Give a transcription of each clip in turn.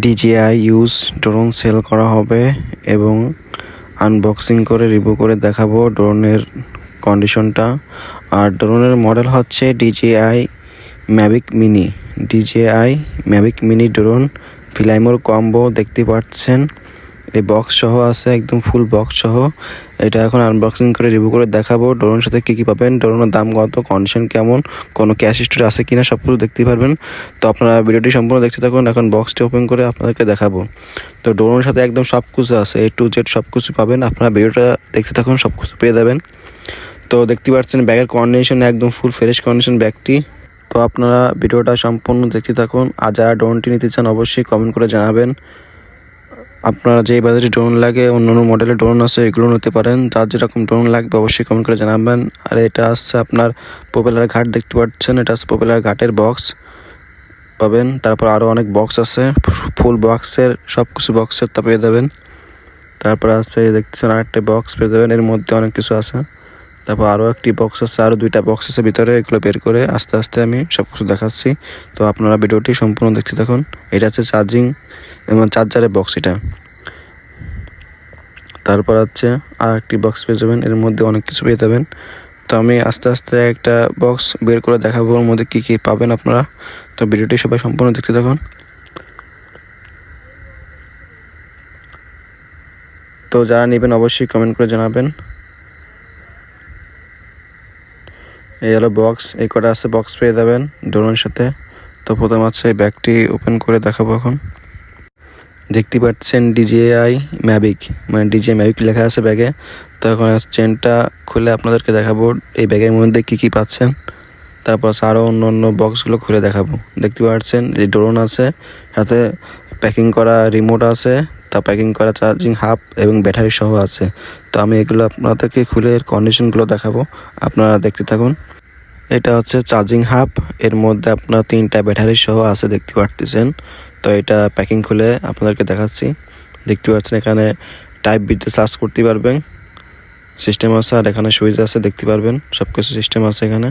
DJI use drone sell করা হবে এবং আনবক্সিং করে রিভিউ করে দেখাবো ড্রোনের কন্ডিশনটা। আর ড্রোনের মডেল হচ্ছে DJI Mavic Mini drone Fly More combo দেখতে পাচ্ছেন। এই বক্স সহ আছে, একদম ফুল বক্স সহ। এটা এখন আনবক্সিং করে রিভিউ করে দেখাবো ড্রোনের সাথে কী কী পাবেন, ড্রোনের দাম কত, কন্ডিশন কেমন, কোনো ক্যাশ হিস্ট্রি আছে কিনা সব কিছু দেখতে পারবেন। তো আপনারা ভিডিওটি সম্পূর্ণ দেখতে থাকুন। এখন বক্সটি ওপেন করে আপনাদেরকে দেখাবো। তো ড্রোনের সাথে একদম সব কিছু আছে, A to Z সব কিছু পাবেন। আপনারা ভিডিওটা দেখতে থাকুন, সব কিছু পেয়ে যাবেন। তো দেখতে পাচ্ছেন ব্যাগের কন্ডিশন একদম ফুল ফ্রেশ কন্ডিশন ব্যাগটি। তো আপনারা ভিডিওটা সম্পূর্ণ দেখতে থাকুন। আর যারা ড্রোনটি নিতে চান অবশ্যই কমেন্ট করে জানাবেন। আপনারা যে বাজেটে ড্রোন লাগে, অন্য অন্য মডেলের ড্রোন আছে, এগুলো নিতে পারেন। যার যেরকম ড্রোন লাগবে অবশ্যই কমেন্ট করে জানাবেন। আর এটা আসছে আপনার প্রপেলার ঘাট দেখতে পাচ্ছেন, এটা হচ্ছে প্রপেলার ঘাটের বক্স পাবেন। তারপর আরও অনেক বক্স আছে, ফুল বক্সের সব কিছু বক্সের তা পেয়ে যাবেন। তারপর আছে দেখতেছেন আরেকটা বক্স পেয়ে যাবেন, এর মধ্যে অনেক কিছু আছে। তারপর আরও একটি বক্স আছে, আরও দুইটা বক্স আছে ভিতরে, এগুলো বের করে আস্তে আস্তে আমি সব কিছু দেখাচ্ছি। তো আপনারা ভিডিওটি সম্পূর্ণ দেখতে থাকুন। এটা হচ্ছে চার্জিং এবং চার্জারের বক্স এটা। তারপর হচ্ছে আর একটি বক্স পেয়ে যাবেন, এর মধ্যে অনেক কিছু পেয়ে যাবেন। তো আমি আস্তে আস্তে একটা বক্স বের করে দেখাবো ওর মধ্যে কী কী পাবেন আপনারা। তো ভিডিওটি সবাই সম্পূর্ণ দেখতে থাকুন। তো যারা নেবেন অবশ্যই কমেন্ট করে জানাবেন। এই হলো বক্স, এই কটা আছে বক্স পেয়ে যাবেন ড্রোনের সাথে। তো প্রথম হচ্ছে এই ব্যাগটি ওপেন করে দেখাবো। এখন দেখতে পাচ্ছেন DJI Mavic, মানে DJI Mavic লেখা আছে ব্যাগে। তো এখন চেনটা খুলে আপনাদেরকে দেখাবো এই ব্যাগের মধ্যে কী কী পাচ্ছেন। তারপর আরও অন্য অন্য বক্সগুলো খুলে দেখাবো। দেখতে পাচ্ছেন যে ড্রোন আছে, সাথে প্যাকিং করা রিমোট আছে, তা প্যাকিং করা চার্জিং হাব এবং ব্যাটারি সহ আছে। তো আমি এগুলো আপনাদেরকে খুলে এর কন্ডিশনগুলো দেখাবো, আপনারা দেখতে থাকুন। এটা হচ্ছে চার্জিং হাব, এর মধ্যে আপনার 3টা ব্যাটারি সহ আছে দেখতে পাচ্ছেন। তো এটা প্যাকিং খুলে আপনাদেরকে দেখাচ্ছি। দেখতে পাচ্ছেন এখানে টাইপ বিতে চার্জ করতে পারবেন, সিস্টেম আছে। আর এখানে সুইচ আছে, দেখতে পারবেন সব কিছু সিস্টেম আছে এখানে।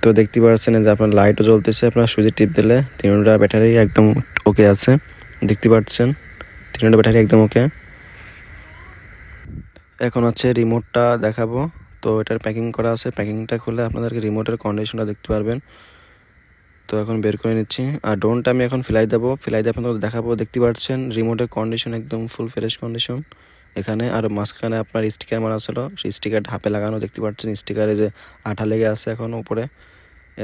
তো দেখতে পাচ্ছেন যে আপনার লাইটও জ্বলতেছে, আপনার সুইচে টিপ দিলে 3টা ব্যাটারি একদম ওকে আছে। দেখতে পাচ্ছেন 3টা ব্যাটারি একদম ওকে। এখন হচ্ছে রিমোটটা দেখাবো। তো এটার প্যাকিং করা আছে, প্যাকিংটা খুলে আপনাদেরকে রিমোটের কন্ডিশনটা দেখতে পারবেন। তো এখন বের করে নিচ্ছি। আর ড্রোনটা আমি এখন ফ্লাই দেবো, ফ্লাই দিয়ে আপনাদের দেখাবো। দেখতে পাচ্ছেন রিমোটের কন্ডিশন একদম ফুল ফ্রেশ কন্ডিশন এখানে। আর মাঝখানে আপনার স্টিকার মারা ছিল, সেই স্টিকার হাপে লাগানো। দেখতে পাচ্ছেন স্টিকারে যে আঠা লেগে আছে এখন উপরে।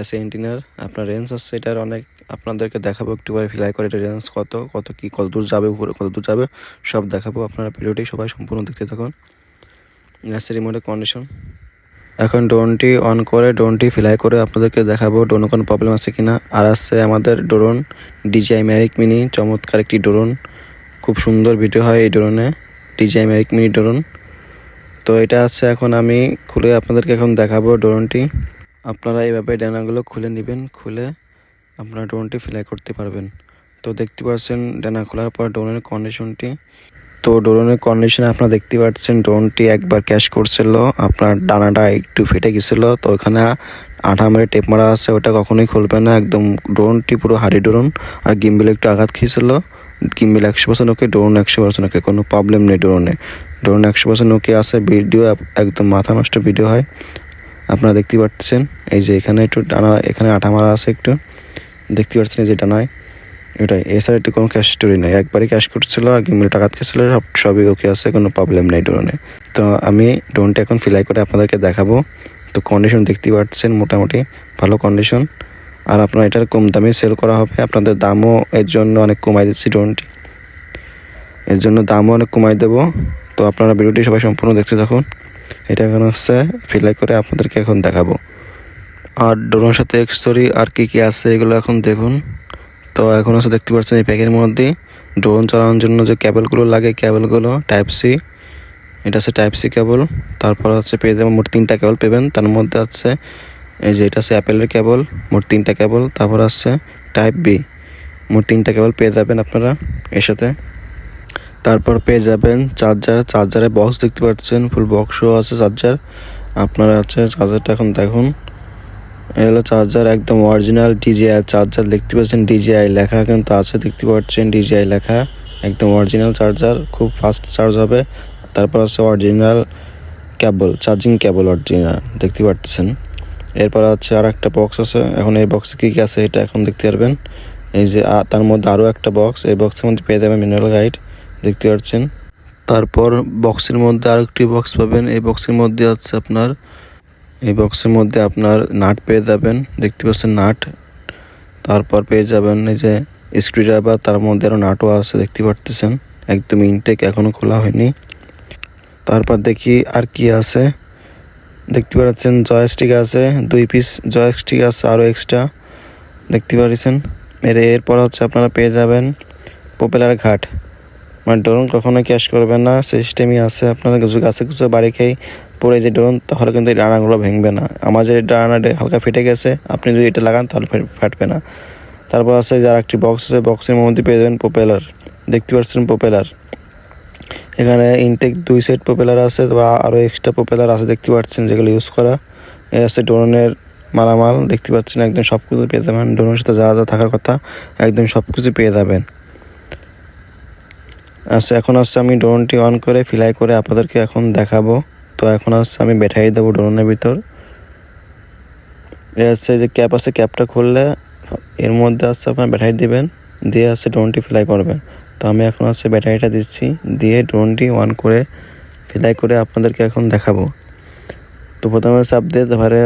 এসে এন্টিনার আপনার রেঞ্জ আছে এটার অনেক, আপনাদেরকে দেখাবো একটু করে ফ্লাই করে। এটা রেঞ্জ কত কি কত দূর যাবে, উপরে কত দূর যাবে সব দেখাবো। আপনারা ভিডিওটি সবাই সম্পূর্ণ দেখতে থাকুন। এসে রিমোটের কন্ডিশন। এখন ড্রোনটি অন করে ড্রোনটি ফ্লাই করে আপনাদেরকে দেখাবো ড্রোনে কোনো প্রবলেম আছে কিনা। আর আছে আমাদের ড্রোন DJI Mavic Mini, চমৎকার একটি ড্রোন, খুব সুন্দর ভিডিও হয় এই ড্রোনে, DJI Mavic Mini ড্রোন। তো এটা আছে, এখন আমি খুলে আপনাদেরকে এখন দেখাবো ড্রোনটি। আপনারা এইভাবে ডানাগুলো খুলে নেবেন, খুলে আপনারা ড্রোনটি ফ্লাই করতে পারবেন। তো দেখতে পাচ্ছেন ডানা খোলার পর ড্রোনের কন্ডিশনটি। তো ড্রোনের কন্ডিশনে আপনারা দেখতে পাচ্ছেন ড্রোনটি একবার ক্র্যাশ করছিল, আপনার ডানাটা একটু ফেটে গেছিলো। তো ওখানে আঠা মেরে টেপ মারা আছে, ওটা কখনোই খুলবে না একদম। ড্রোনটি পুরো হাড়ি ড্রোন। আর গিম্বেলে একটু আঘাত খেয়েছিল। গিম্বেল 100% ওকে, ড্রোন 100% ওকে, কোনো প্রবলেম নেই ড্রোনে। ড্রোন 100% ওকে আছে। ভিডিও একদম মাথা নষ্ট ভিডিও হয়। আপনারা দেখতে পাচ্ছেন এই যে এখানে একটু ডানা, এখানে আঠা মারা আছে একটু, দেখতে পাচ্ছেন এই যে ডানায় এটাই। এছাড়া একটু কোনো ক্যাশ স্টোরি নেই, একবারই ক্যাশ করছিল আর গিম্বেল টাকা খেয়েছিল, সবই ওকে আছে, কোনো প্রবলেম নেই ড্রোনে। তো আমি ড্রোনটা এখন ফ্লাই করে আপনাদেরকে দেখাবো। তো কন্ডিশন দেখতে পাচ্ছেন মোটামুটি ভালো কন্ডিশন। আর আপনার এটার কম দামে সেল করা হবে, আপনাদের দামও এর জন্য অনেক কমাই দিচ্ছি ড্রোনটি, এর জন্য দামও অনেক কমাই দেবো। তো আপনারা ভিডিওটি সবাই সম্পূর্ণ দেখতে থাকুন। এটা এখন হচ্ছে ফ্লাই করে আপনাদেরকে এখন দেখাবো। আর ড্রোনের সাথে এক্সেসরি আর কি আছে এগুলো এখন দেখুন। তো এখন হচ্ছে দেখতে পাচ্ছেন এই প্যাকের মধ্যে ড্রোন চালানোর জন্য যে কেবলগুলো লাগে, কেবলগুলো টাইপ সি, এটা হচ্ছে টাইপ সি কেবল। তারপর হচ্ছে পেয়ে যাবেন মোট 3টা কেবল পেবেন, তার মধ্যে আছে এই যে এটা হচ্ছে অ্যাপেলের কেবল, মোট 3টা কেবল। তারপর আছে টাইপ বি, মোট 3টা কেবল পেয়ে যাবেন আপনারা এর সাথে। তারপর পেয়ে যাবেন চার্জারের বক্স দেখতে পাচ্ছেন, ফুল বক্সও আছে চার্জার। আপনারা হচ্ছে চার্জারটা এখন দেখুন। এই হলো চার্জার, একদম অরিজিনাল DJI চার্জার। দেখতে পাচ্ছেন DJI লেখা কিন্তু আছে, দেখতে পাচ্ছেন DJI লেখা, একদম অরিজিনাল চার্জার, খুব ফাস্ট চার্জ হবে। তারপর আছে অরিজিনাল কেবল, চার্জিং কেবল অরিজিনাল, দেখতে পাচ্ছেন। এরপর আছে আর একটা বক্স আছে। এখন এই বক্সে কী কী আছে এটা এখন দেখতে পারবেন। এই যে তার মধ্যে আরও একটা বক্স, এই বক্সের মধ্যে পেয়ে যাবেন মিনারেল গাইড, দেখতে পাচ্ছেন। তারপর বক্সের মধ্যে আরেকটি বক্স পাবেন, এই বক্সের মধ্যে আছে আপনার নাট পেয়ে যাবেন, দেখতে পাচ্ছেন নাট। তারপর পেয়ে যাবেন এই যে স্ক্রুড্রাইভার, তার মধ্যে আরও নাটও আছে, দেখতে পাচ্ছেন। একদম ইনটেক, এখনও খোলা হয়নি। তারপর দেখি আর কি আছে, দেখতে পাচ্ছেন জয়স্টিক আছে, 2 পিস জয়স্টিক আছে আরও এক্সট্রা, দেখতে পাচ্ছেন। এরপর হচ্ছে আপনারা পেয়ে যাবেন প্রপেলার ঘাট, মানে ড্রোন কখনো ক্যাশ করবেন না, সিস্টেমই আছে। আপনারা গাছে কিছু বাড়ি খেয়ে পড়ে যে ড্রোন, তাহলে কিন্তু এই ডানাগুলো ভেঙবে না। আমার যে ডানাটা হালকা ফেটে গেছে, আপনি যদি এটা লাগান তাহলে ফাটবে না। তারপর আছে যার একটি বক্স আছে, বক্সের মধ্যে পেয়ে যাবেন প্রপেলার, দেখতে পাচ্ছেন প্রপেলার। এখানে ইনটেক 2 সেট প্রপেলার আছে বা আরও এক্সট্রা প্রপেলার আছে, দেখতে পাচ্ছেন, যেগুলো ইউজ করা। এই আছে ড্রোনের মালামাল, দেখতে পাচ্ছেন, একদম সব কিছু পেয়ে যাবেন। ড্রোনের সাথে যা যা থাকার কথা একদম সব কিছু পেয়ে যাবেন। আচ্ছা, এখন আসছে আমি ড্রোনটি অন করে ফ্লাই করে আপনাদেরকে এখন দেখাবো। তো এখন আসছে আমি ব্যাটারি দেবো ড্রোনের ভিতর। এ আছে যে ক্যাপ আছে, ক্যাপটা খুললে এর মধ্যে আসছে আপনার ব্যাটারি দিবেন, দিয়ে আসছে ড্রোনটি ফ্লাই করবেন। তো আমি এখন আসছে ব্যাটারিটা দিচ্ছি, দিয়ে ড্রোনটি অন করে ফ্লাই করে আপনাদেরকে এখন দেখাবো। তো প্রথমে চাপ দিয়ে তারপরে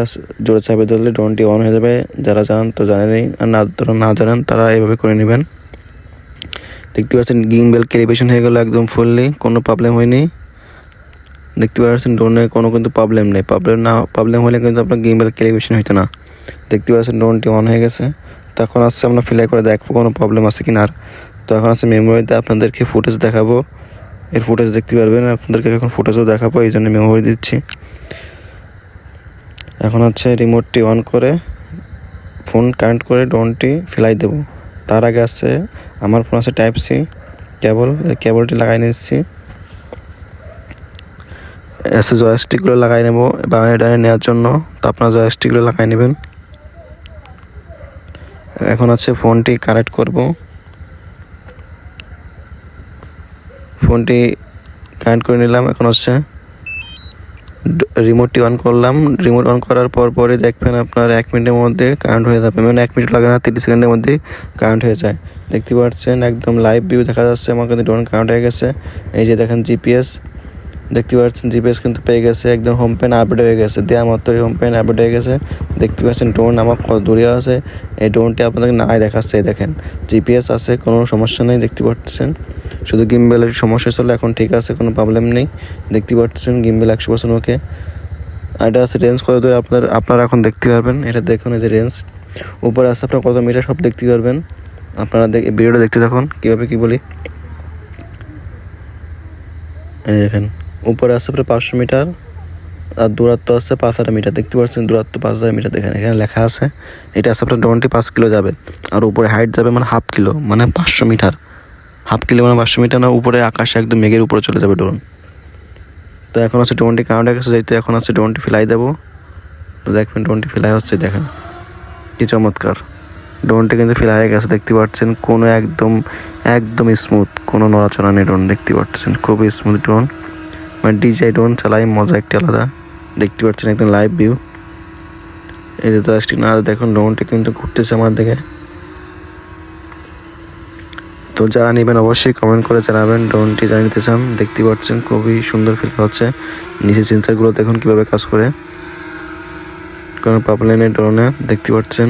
জোরে চাপে ধরলে ড্রোনটি অন হয়ে যাবে। যারা জানেন তো জানেনই, আর না জানেন তারা এইভাবে করে নেবেন। দেখতে পাচ্ছেন গিম্বেল ক্যালিব্রেশন হয়ে গেল একদম ফুললি, কোনো প্রবলেম হয়নি। দেখতে পাচ্ছেন ড্রোনে কোনো কিন্তু প্রবলেম নেই। প্রবলেম হলে কিন্তু আপনার গিম্বেল ক্যালিব্রেশন হইতো না। দেখতে পাচ্ছেন ড্রোনটি অন হয়ে গেছে। তখন আসছে আমরা ফ্লাই করে দেখবো কোনো প্রবলেম আছে কি না। তো এখন আছে মেমোরিতে আপনাদেরকে ফুটেজ দেখাবো, এর ফুটেজ দেখতে পারবেন। আপনাদেরকে এখন ফুটেজও দেখাবো, এই জন্য মেমোরি দিচ্ছি। এখন হচ্ছে রিমোটটি অন করে ফোন কানেক্ট করে ড্রোনটি ফ্লাই দেবো। তার আগে আছে আমার ফোন আছে টাইপ সি কেবলটি লাগাই নিচ্ছি। এসে জয়স্টিকগুলো লাগাই নেব বামে ডানে নেওয়ার জন্য। তো আপনারা জয়স্টিকগুলো লাগাই নেবেন। এখন আছে ফোনটি কানেক্ট করব। ফোনটি কানেক্ট করে নিলাম। এখন হচ্ছে রিমোটটি অন করলাম। রিমোট অন করার পরে দেখবেন আপনার 1 মিনিটের মধ্যে কারেন্ট হয়ে যাবে, মানে 1 মিনিট লাগে না, 30 সেকেন্ডের মধ্যে কারেন্ট হয়ে যায়। দেখতে পাচ্ছেন একদম লাইভ ভিউ দেখা যাচ্ছে, আমার কিন্তু ড্রোন কারেন্ট হয়ে গেছে। এই যে দেখেন জিপিএস, দেখতে পাচ্ছেন জিপিএস কিন্তু পেয়ে গেছে, একদম হোম পেন আপডেট হয়ে গেছে, দেওয়া মাত্রই হোম পেন আপডেট হয়ে গেছে। দেখতে পাচ্ছেন ড্রোন আমার কত দূরে আছে, এই ড্রোনটি আপনাদেরকে নাই দেখাচ্ছে। দেখেন জিপিএস আছে, কোনো সমস্যা নেই, দেখতে পাচ্ছেন। শুধু গিম্বেলের সমস্যা ছিল, এখন ঠিক আছে, কোনো প্রবলেম নেই। দেখতে পাচ্ছেন গিম্বেল 100% ওকে। আর এটা আছে রেঞ্জ কত দূরে আপনারা এখন দেখতে পারবেন। এটা দেখুন, এই যে রেঞ্জ উপরে আছে, আপনার কত মিটার সব দেখতে পারবেন। আপনারা ভিডিওটা দেখতে থাকুন কীভাবে কী বলি। এই দেখেন উপরে আছে প্রায় 500 মিটার, আর দূরত্ব আছে 5000 মিটার, দেখতে পাচ্ছেন দূরত্ব 5000 মিটার। দেখেন এখানে লেখা আছে, এটা আছে আপনার ড্রোনটি 5 কিলো যাবে, আর উপরে হাইট যাবে মানে হাফ কিলো, মানে 500 মিটার। হাফ কিলো মানে 500 মিটার না, উপরে আকাশে একদম মেঘের উপরে চলে যাবে ড্রোন। তো এখন হচ্ছে ড্রোনটি কাউন্ট হয়ে গেছে, যেহেতু এখন হচ্ছে ড্রোনটি ফ্লাই দেবো। তো দেখবেন ড্রোনটি ফ্লাই হচ্ছে, দেখেন কি চমৎকার। ড্রোনটি কিন্তু ফ্লাই হয়ে গেছে, দেখতে পাচ্ছেন, কোনো একদম স্মুথ, কোনো নড়াচড়া নেই ড্রোন, দেখতে পাচ্ছেন খুবই স্মুথ ড্রোন। মানে DJI ড্রোন চালাই মজা একটি আলাদা, দেখতে পাচ্ছেন একদম লাইভ ভিউ। এই যে জয়স্টিক না দেখুন, ড্রোনটি কিন্তু ঘুরতেছে আমার দিকে। তো যারা নেবেন অবশ্যই কমেন্ট করে জানাবেন ড্রোনটি যারা নিতে চান। দেখতে পাচ্ছেন খুবই সুন্দর ফিল হচ্ছে। নিচে সেন্সারগুলো দেখুন কীভাবে কাজ করে, কোনো প্রবলেম নেই ড্রোনে, দেখতে পাচ্ছেন।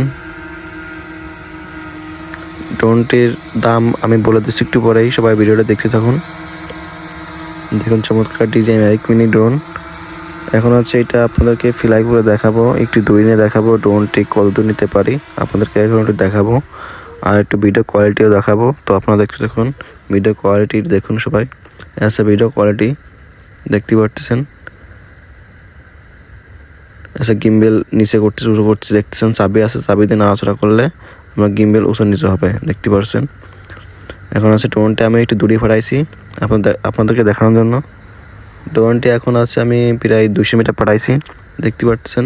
ড্রোনটির দাম আমি বলে দিচ্ছি একটু পরেই, সবাই ভিডিওটা দেখতে থাকুন। দেখুন চমৎকার DJI Mavic Mini ড্রোন। এখন হচ্ছে এটা আপনাদেরকে ফ্লাই করে দেখাবো, একটু দূরে নিয়ে দেখাবো ড্রোনটি কত দূর নিতে পারি আপনাদেরকে এখন একটু দেখাবো, আর একটু ভিডিও কোয়ালিটিও দেখাবো। তো আপনারা দেখতে দেখুন ভিডিও কোয়ালিটি, দেখুন সবাই। আচ্ছা ভিডিও কোয়ালিটি দেখতে পাচ্ছেন। আচ্ছা গিম্বেল নিচে করতে শুরু করছে, দেখতেছেন চাবি আছে, চাবি দিয়ে নাড়াচাড়া করলে আমার গিম্বেল উঁচু নিচে হবে, দেখতে পাচ্ছেন। এখন আছে ড্রোনটা আমি একটু দূরে পাঠাইছি আপনাদেরকে দেখানোর জন্য। ড্রোনটি এখন আছে আমি প্রায় 200 মিটার পাঠাইছি, দেখতে পাচ্ছেন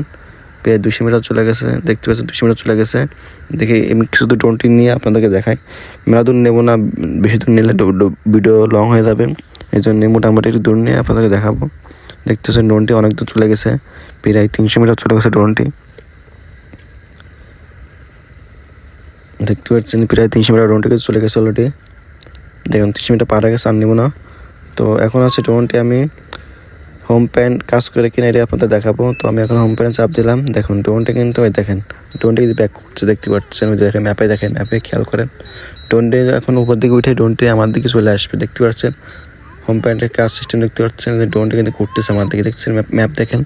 প্রায় 200 মিটার চলে গেছে, দেখতে পাচ্ছেন 200 মিটার চলে গেছে। দেখি আমি শুধু ড্রোনটি নিয়ে আপনাদেরকে দেখাই, মেলা দূর নেবো না, বেশি দূর নিলে ভিডিও লং হয়ে যাবে, এই জন্য মোটামুটি একটু দূর নিয়ে আপনাদেরকে দেখাবো। দেখতেছেন ড্রোনটি অনেক দূর চলে গেছে, প্রায় 300 মিটার চলে গেছে ড্রোনটি। দেখতে পাচ্ছেন প্রায় 300 মিটার ড্রোনটি চলে গেছে অলরেডি। দেখুন 300 মিটার পার হয়ে গেছে, আর নেবো না। তো এখন আছে ড্রোনটি আমি হোম প্যান্ট কাজ করে কিনা এটা আপনাদের দেখাবো। তো আমি এখন হোম প্যান্ট চাপ দিলাম, দেখুন ড্রোনটা কিন্তু ওই দেখেন ড্রোনটা কিন্তু ব্যাক করছে, দেখতে পাচ্ছেন ওই দেখেন ম্যাপে, দেখেন ম্যাপে খেয়াল করেন। ড্রোনটি এখন উপর দিকে উঠে ড্রোনটি আমার দিকে চলে আসবে, দেখতে পাচ্ছেন হোম প্যান্টের কাজ সিস্টেম দেখতে পাচ্ছেন, ড্রোনটি কিন্তু ঘুরতেছে আমার দিকে, দেখছেন ম্যাপ দেখেন।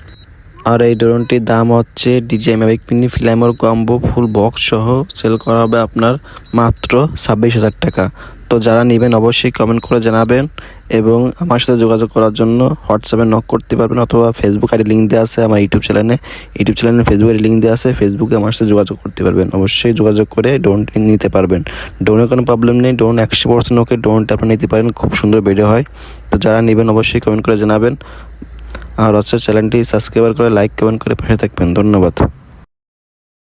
আর এই ড্রোনটির দাম হচ্ছে DJI Mavic Mini Fly More combo full box সহ সেল করা হবে আপনার মাত্র 26,000 টাকা। তো যারা নেবেন অবশ্যই কমেন্ট করে জানাবেন, এবং আমার সাথে যোগাযোগ করার জন্য হোয়াটসঅ্যাপে নক করতে পারবেন, অথবা ফেসবুক আইডি লিঙ্ক দেওয়া আছে আমার ইউটিউব চ্যানেলে ফেসবুক আইডি লিঙ্ক দেওয়া আছে, ফেসবুকে আমার সাথে যোগাযোগ করতে পারবেন। অবশ্যই যোগাযোগ করে ড্রোনটি নিতে পারবেন। ড্রোনের কোনো প্রবলেম নেই, ড্রোন 100% ওকে, ড্রোনটা আপনি নিতে পারেন, খুব সুন্দর ভিডিও হয়। তো যারা নেবেন অবশ্যই কমেন্ট করে জানাবেন, আর হচ্ছে চ্যানেলটি সাবস্ক্রাইব করে লাইক কমেন্ট করে পাশে থাকবেন। ধন্যবাদ।